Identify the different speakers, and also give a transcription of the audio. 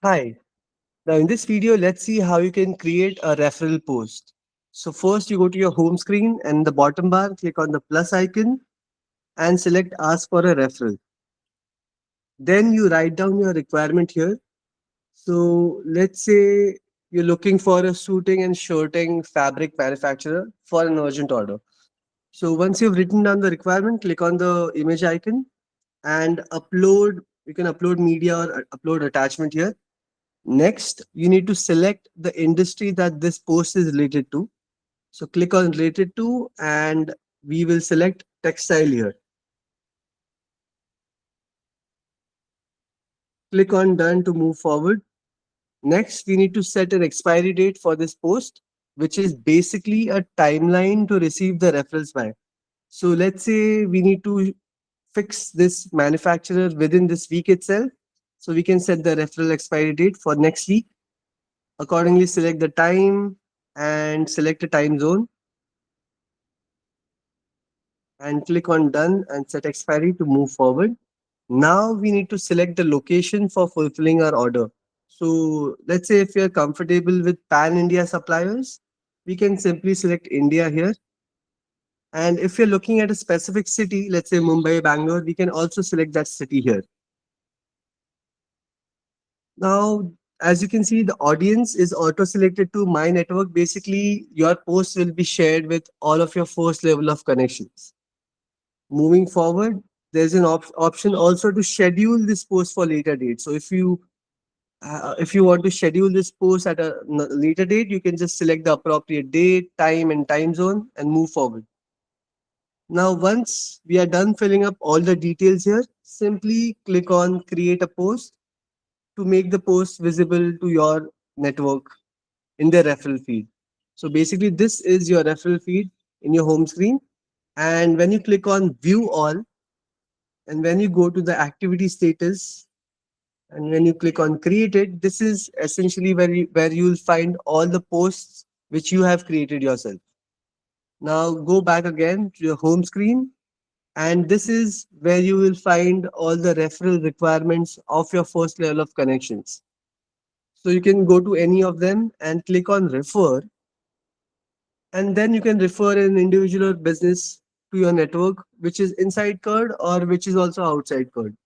Speaker 1: Hi. Now in this video, let's see how you can create a referral post. So first you go to your home screen and in the bottom bar, click on the plus icon and select ask for a referral. Then you write down your requirement here. So let's say you're looking for a suiting and shirting fabric manufacturer for an urgent order. So once you've written down the requirement, click on the image icon and upload. You can upload media or upload attachment here. Next, you need to select the industry that this post is related to. So click on related to and we will select textile here. Click on done to move forward. Next, we need to set an expiry date for this post, which is basically a timeline to receive the referrals by. So let's say we need to fix this manufacturer within this week itself. So we can set the referral expiry date for next week. Accordingly, select the time and select a time zone and click on done and set expiry to move forward. Now we need to select the location for fulfilling our order. So let's say if you're comfortable with pan India suppliers, we can simply select India here. And if you're looking at a specific city, let's say Mumbai, Bangalore, we can also select that city here. Now, as you can see, the audience is auto selected to my network. Basically, your post will be shared with all of your first level of connections. Moving forward, there's an option also to schedule this post for later date. So if you want to schedule this post at a later date, you can just select the appropriate date, time, and time zone and move forward. Now, once we are done filling up all the details here, simply click on create a post to make the post visible to your network in the referral feed. So basically, this is your referral feed in your home screen. And when you click on view all, and when you go to the activity status, and when you click on created, this is essentially where you will find all the posts which you have created yourself. Now go back again to your home screen, and this is where you will find all the referral requirements of your first level of connections. So you can go to any of them and click on refer, and then you can refer an individual or business to your network, which is inside CURD or which is also outside CURD.